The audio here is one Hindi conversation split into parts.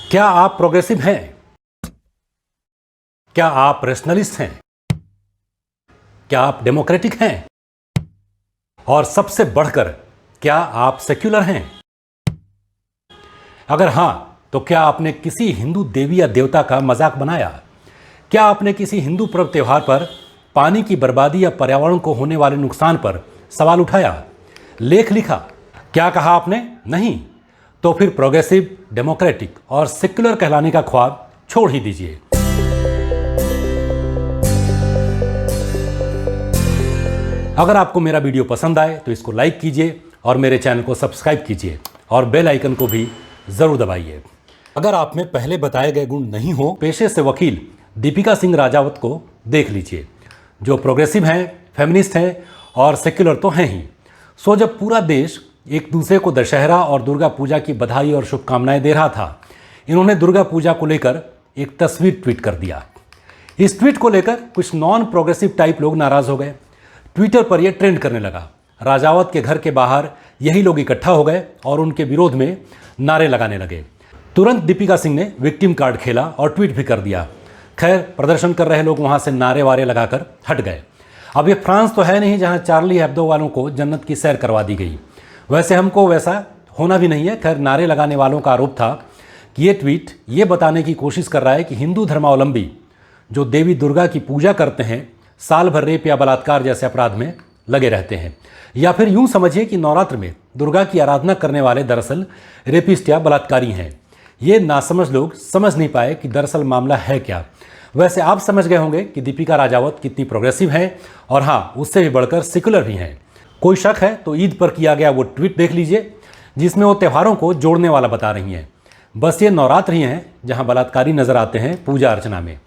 क्या आप प्रोग्रेसिव हैं? क्या आप रेशनलिस्ट हैं? क्या आप डेमोक्रेटिक हैं? और सबसे बढ़कर क्या आप सेक्युलर हैं? अगर हां, तो क्या आपने किसी हिंदू देवी या देवता का मजाक बनाया? क्या आपने किसी हिंदू पर्व त्योहार पर पानी की बर्बादी या पर्यावरण को होने वाले नुकसान पर सवाल उठाया, लेख लिखा? क्या कहा आपने? नहीं। तो फिर प्रोग्रेसिव, डेमोक्रेटिक और सेक्युलर कहलाने का ख्वाब छोड़ ही दीजिए। अगर आपको मेरा वीडियो पसंद आए तो इसको लाइक कीजिए और मेरे चैनल को सब्सक्राइब कीजिए और बेल आइकन को भी जरूर दबाइए। अगर आप में पहले बताए गए गुण नहीं हो, पेशे से वकील दीपिका सिंह राजावत को देख लीजिए, जो प्रोग्रेसिव हैं, फेमिनिस्ट हैं और सेक्युलर तो हैं ही। सो जब पूरा देश एक दूसरे को दशहरा और दुर्गा पूजा की बधाई और शुभकामनाएं दे रहा था, इन्होंने दुर्गा पूजा को लेकर एक तस्वीर ट्वीट कर दिया। इस ट्वीट को लेकर कुछ नॉन प्रोग्रेसिव टाइप लोग नाराज हो गए। ट्विटर पर यह ट्रेंड करने लगा। राजावत के घर के बाहर यही लोग इकट्ठा हो गए और उनके विरोध में नारे लगाने लगे। तुरंत दीपिका सिंह ने विक्टिम कार्ड खेला और ट्वीट भी कर दिया। खैर, प्रदर्शन कर रहे लोग वहां से नारे वारे लगाकर हट गए। अब ये फ्रांस तो है नहीं जहां चार्ली हेब्दो वालों को जन्नत की सैर करवा दी गई। वैसे हमको वैसा होना भी नहीं है। खैर, नारे लगाने वालों का आरोप था कि ये ट्वीट ये बताने की कोशिश कर रहा है कि हिंदू धर्मावलंबी जो देवी दुर्गा की पूजा करते हैं, साल भर रेप या बलात्कार जैसे अपराध में लगे रहते हैं। या फिर यूं समझिए कि नवरात्र में दुर्गा की आराधना करने वाले दरअसल रेपिस्ट या बलात्कारी हैं। ये नासमझ लोग समझ नहीं पाए कि दरअसल मामला है क्या। वैसे आप समझ गए होंगे कि दीपिका राजावत कितनी प्रोग्रेसिव हैं और हाँ, उससे भी बढ़कर सेक्युलर भी हैं। कोई शक है तो ईद पर किया गया वो ट्वीट देख लीजिए, जिसमें वो त्योहारों को जोड़ने वाला बता रही हैं। बस ये नवरात्र ही हैं जहां बलात्कारी नजर आते हैं पूजा अर्चना में।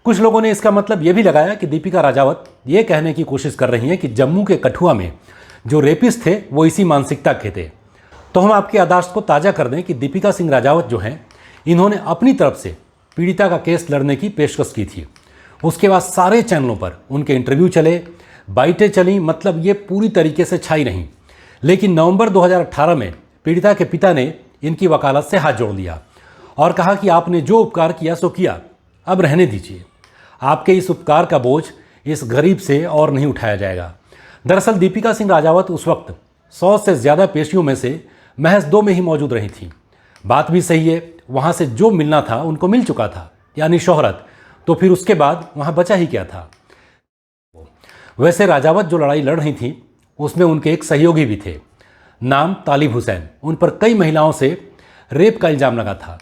कुछ लोगों ने इसका मतलब ये भी लगाया कि दीपिका राजावत ये कहने की कोशिश कर रही हैं कि जम्मू के कठुआ में जो रेपिस्ट थे वो इसी मानसिकता के थे। तो हम आपकी याददाश्त को ताज़ा कर दें कि दीपिका सिंह राजावत जो हैं, इन्होंने अपनी तरफ से पीड़िता का केस लड़ने की पेशकश की थी। उसके बाद सारे चैनलों पर उनके इंटरव्यू चले, बाइटें चली, मतलब ये पूरी तरीके से छाई रहीं। लेकिन नवंबर 2018 में पीड़िता के पिता ने इनकी वकालत से हाथ जोड़ लिया और कहा कि आपने जो उपकार किया सो किया, अब रहने दीजिए। आपके इस उपकार का बोझ इस गरीब से और नहीं उठाया जाएगा। दरअसल दीपिका सिंह राजावत उस वक्त 100 से ज़्यादा पेशियों में से महज 2 में ही मौजूद रही थी। बात भी सही है, वहाँ से जो मिलना था उनको मिल चुका था, यानी शोहरत। तो फिर उसके बाद वहाँ बचा ही क्या था। वैसे राजावत जो लड़ाई लड़ रही थी उसमें उनके एक सहयोगी भी थे, नाम तालिब हुसैन। उन पर कई महिलाओं से रेप का इल्ज़ाम लगा था।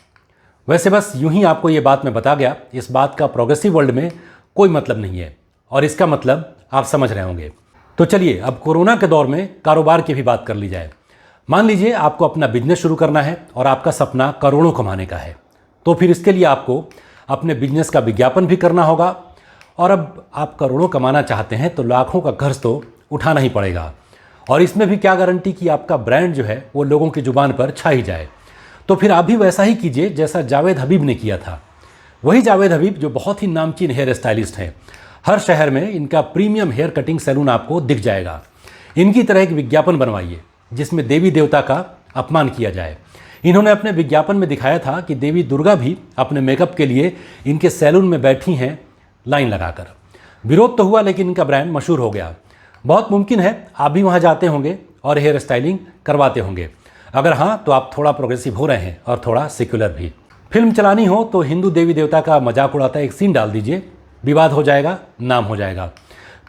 वैसे बस यूं ही आपको ये बात मैं बता गया, इस बात का प्रोग्रेसिव वर्ल्ड में कोई मतलब नहीं है और इसका मतलब आप समझ रहे होंगे। तो चलिए अब कोरोना के दौर में कारोबार की भी बात कर ली जाए। मान लीजिए आपको अपना बिजनेस शुरू करना है और आपका सपना करोड़ों कमाने का है। तो फिर इसके लिए आपको अपने बिजनेस का विज्ञापन भी करना होगा और अब आप करोड़ों कमाना चाहते हैं तो लाखों का खर्च तो उठाना ही पड़ेगा। और इसमें भी क्या गारंटी कि आपका ब्रांड जो है वो लोगों की जुबान पर छा ही जाए। तो फिर आप भी वैसा ही कीजिए जैसा जावेद हबीब ने किया था। वही जावेद हबीब जो बहुत ही नामचीन हेयर स्टाइलिस्ट हैं। हर शहर में इनका प्रीमियम हेयर कटिंग सैलून आपको दिख जाएगा। इनकी तरह एक विज्ञापन बनवाइए जिसमें देवी देवता का अपमान किया जाए। इन्होंने अपने विज्ञापन में दिखाया था कि देवी दुर्गा भी अपने मेकअप के लिए इनके सैलून में बैठी हैं लाइन लगाकर। विरोध तो हुआ लेकिन इनका ब्रांड मशहूर हो गया। बहुत मुमकिन है आप भी वहां जाते होंगे और हेयर स्टाइलिंग करवाते होंगे। अगर हाँ, तो आप थोड़ा प्रोग्रेसिव हो रहे हैं और थोड़ा सेक्युलर भी। फिल्म चलानी हो तो हिंदू देवी देवता का मजाक उड़ाता एक सीन डाल दीजिए, विवाद हो जाएगा, नाम हो जाएगा।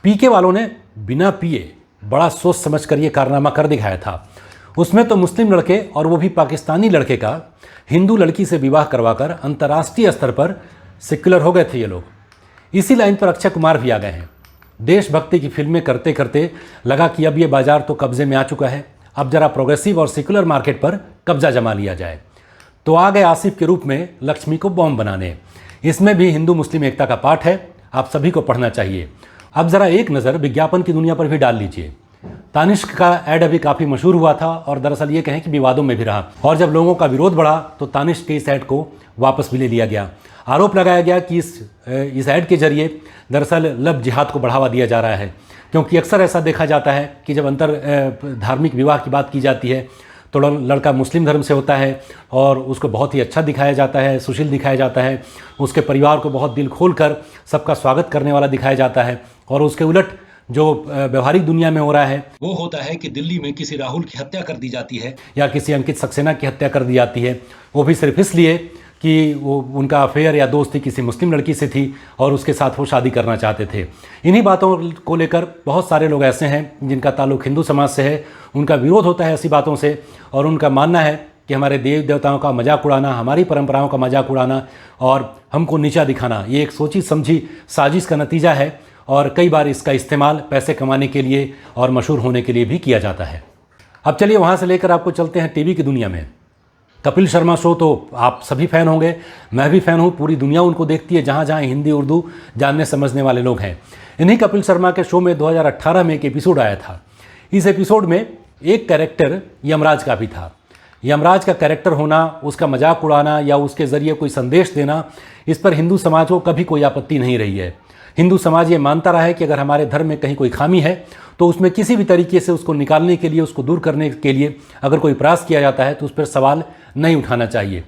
पीके वालों ने बिना पिए बड़ा सोच समझ कर ये कारनामा कर दिखाया था। उसमें तो मुस्लिम लड़के और वो भी पाकिस्तानी लड़के का हिंदू लड़की से विवाह करवाकर अंतर्राष्ट्रीय स्तर पर सेक्युलर हो गए थे ये लोग। इसी लाइन पर अक्षय कुमार भी आ गए हैं। देशभक्ति की फिल्में करते करते लगा कि अब ये बाजार तो कब्जे में आ चुका है, अब जरा प्रोग्रेसिव और सेक्युलर मार्केट पर कब्जा जमा लिया जाए। तो आ गए आसिफ के रूप में लक्ष्मी को बॉम्ब बनाने। इसमें भी हिंदू मुस्लिम एकता का पाठ है, आप सभी को पढ़ना चाहिए। अब जरा एक नज़र विज्ञापन की दुनिया पर भी डाल लीजिए। तानिष्क का ऐड अभी काफ़ी मशहूर हुआ था और दरअसल ये कहें कि विवादों में भी रहा। और जब लोगों का विरोध बढ़ा तो तानिष्क के इस ऐड को वापस भी ले लिया गया। आरोप लगाया गया कि इस ऐड के जरिए दरअसल लव जिहाद को बढ़ावा दिया जा रहा है, क्योंकि अक्सर ऐसा देखा जाता है कि जब अंतर धार्मिक विवाह की बात की जाती है तो लड़का मुस्लिम धर्म से होता है और उसको बहुत ही अच्छा दिखाया जाता है, सुशील दिखाया जाता है, उसके परिवार को बहुत दिल खोल कर सबका स्वागत करने वाला दिखाया जाता है। और उसके उलट जो व्यवहारिक दुनिया में हो रहा है वो होता है कि दिल्ली में किसी राहुल की हत्या कर दी जाती है या किसी अंकित सक्सेना की हत्या कर दी जाती है, वो भी सिर्फ इसलिए कि वो उनका अफेयर या दोस्ती किसी मुस्लिम लड़की से थी और उसके साथ वो शादी करना चाहते थे। इन्हीं बातों को लेकर बहुत सारे लोग ऐसे हैं जिनका ताल्लुक हिंदू समाज से है, उनका विरोध होता है ऐसी बातों से और उनका मानना है कि हमारे देव देवताओं का मजाक उड़ाना, हमारी परंपराओं का मजाक उड़ाना और हमको नीचा दिखाना ये एक सोची समझी साजिश का नतीजा है और कई बार इसका इस्तेमाल पैसे कमाने के लिए और मशहूर होने के लिए भी किया जाता है। अब चलिए वहाँ से लेकर आपको चलते हैं टीवी की दुनिया में। कपिल शर्मा शो तो आप सभी फ़ैन होंगे, मैं भी फ़ैन हूँ, पूरी दुनिया उनको देखती है जहाँ जहाँ हिंदी उर्दू जानने समझने वाले लोग हैं। इन्हीं कपिल शर्मा के शो में 2018 में एक एपिसोड आया था। इस एपिसोड में एक कैरेक्टर यमराज का भी था। यमराज का कैरेक्टर होना, उसका मजाक उड़ाना या उसके ज़रिए कोई संदेश देना, इस पर हिंदू समाज को कभी कोई आपत्ति नहीं रही है। हिंदू समाज ये मानता रहा है कि अगर हमारे धर्म में कहीं कोई खामी है तो उसमें किसी भी तरीके से उसको निकालने के लिए, उसको दूर करने के लिए अगर कोई प्रयास किया जाता है तो उस पर सवाल नहीं उठाना चाहिए।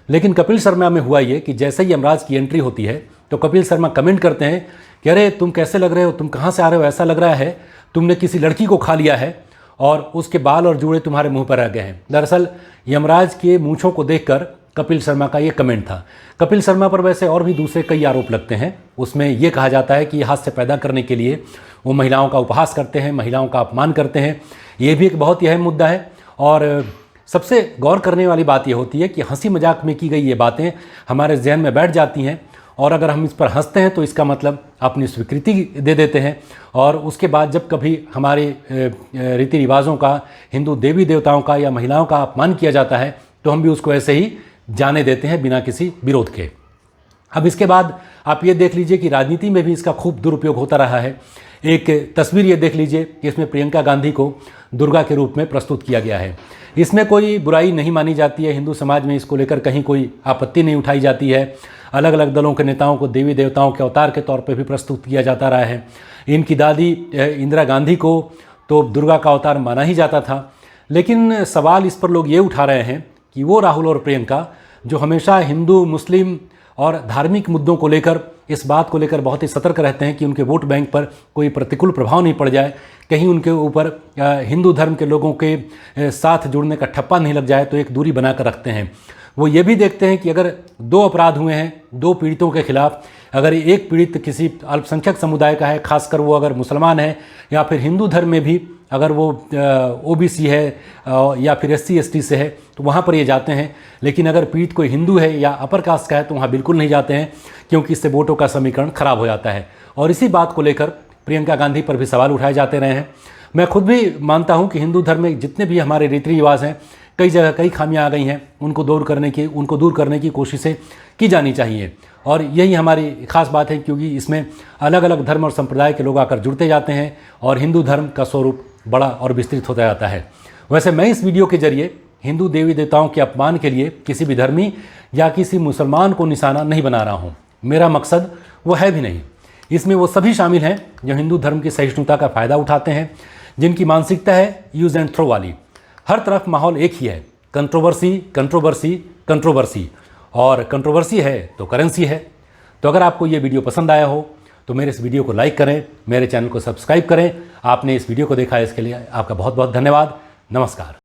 लेकिन कपिल शर्मा में हुआ ये कि जैसे ही यमराज की एंट्री होती है तो कपिल शर्मा कमेंट करते हैं कि अरे तुम कैसे लग रहे हो, तुम कहाँ से आ रहे हो, ऐसा लग रहा है तुमने किसी लड़की को खा लिया है और उसके बाल और जूड़े तुम्हारे मुँह पर आ गए हैं। दरअसल यमराज के मूँछों को देखकर कपिल शर्मा का ये कमेंट था। कपिल शर्मा पर वैसे और भी दूसरे कई आरोप लगते हैं। उसमें ये कहा जाता है कि हास्य पैदा करने के लिए वो महिलाओं का उपहास करते हैं, महिलाओं का अपमान करते हैं। ये भी एक बहुत ही अहम मुद्दा है और सबसे गौर करने वाली बात ये होती है कि हंसी मजाक में की गई ये बातें हमारे जहन में बैठ जाती हैं और अगर हम इस पर हंसते हैं तो इसका मतलब अपनी स्वीकृति दे देते हैं और उसके बाद जब कभी हमारे रीति रिवाजों का, हिंदू देवी देवताओं का या महिलाओं का अपमान किया जाता है तो हम भी उसको ऐसे ही जाने देते हैं बिना किसी विरोध के। अब इसके बाद आप ये देख लीजिए कि राजनीति में भी इसका खूब दुरुपयोग होता रहा है। एक तस्वीर ये देख लीजिए कि इसमें प्रियंका गांधी को दुर्गा के रूप में प्रस्तुत किया गया है। इसमें कोई बुराई नहीं मानी जाती है, हिंदू समाज में इसको लेकर कहीं कोई आपत्ति नहीं उठाई जाती है। अलग अलग दलों के नेताओं को देवी देवताओं के अवतार के तौर पर भी प्रस्तुत किया जाता रहा है। इनकी दादी इंदिरा गांधी को तो दुर्गा का अवतार माना ही जाता था। लेकिन सवाल इस पर लोग ये उठा रहे हैं कि वो राहुल और प्रियंका जो हमेशा हिंदू, मुस्लिम और धार्मिक मुद्दों को लेकर, इस बात को लेकर बहुत ही सतर्क रहते हैं कि उनके वोट बैंक पर कोई प्रतिकूल प्रभाव नहीं पड़ जाए, कहीं उनके ऊपर हिंदू धर्म के लोगों के साथ जुड़ने का ठप्पा नहीं लग जाए, तो एक दूरी बनाकर रखते हैं। वो ये भी देखते हैं कि अगर दो अपराध हुए हैं दो पीड़ितों के खिलाफ, अगर एक पीड़ित किसी अल्पसंख्यक समुदाय का है, खासकर वो अगर मुसलमान है या फिर हिंदू धर्म में भी अगर वो ओबीसी है या फिर एससी एसटी से है तो वहाँ पर ये जाते हैं। लेकिन अगर पीड़ित कोई हिंदू है या अपर कास्ट का है तो वहाँ बिल्कुल नहीं जाते हैं, क्योंकि इससे वोटों का समीकरण खराब हो जाता है। और इसी बात को लेकर प्रियंका गांधी पर भी सवाल उठाए जाते रहे हैं। मैं खुद भी मानता हूँ कि हिंदू धर्म में जितने भी हमारे रीति रिवाज हैं, कई जगह कई खामियां आ गई हैं, उनको दूर करने की कोशिशें की जानी चाहिए। और यही हमारी खास बात है, क्योंकि इसमें अलग अलग धर्म और संप्रदाय के लोग आकर जुड़ते जाते हैं और हिंदू धर्म का स्वरूप बड़ा और विस्तृत होता जाता है। वैसे मैं इस वीडियो के जरिए हिंदू देवी देवताओं के अपमान के लिए किसी भी धर्मी या किसी मुसलमान को निशाना नहीं बना रहा हूँ। मेरा मकसद वो है भी नहीं। इसमें वो सभी शामिल हैं जो हिंदू धर्म की सहिष्णुता का फ़ायदा उठाते हैं, जिनकी मानसिकता है यूज़ एंड थ्रो वाली। हर तरफ माहौल एक ही है, कंट्रोवर्सी कंट्रोवर्सी कंट्रोवर्सी, और कंट्रोवर्सी है तो करेंसी है। तो अगर आपको ये वीडियो पसंद आया हो तो मेरे इस वीडियो को लाइक करें, मेरे चैनल को सब्सक्राइब करें। आपने इस वीडियो को देखा है इसके लिए आपका बहुत बहुत धन्यवाद। नमस्कार।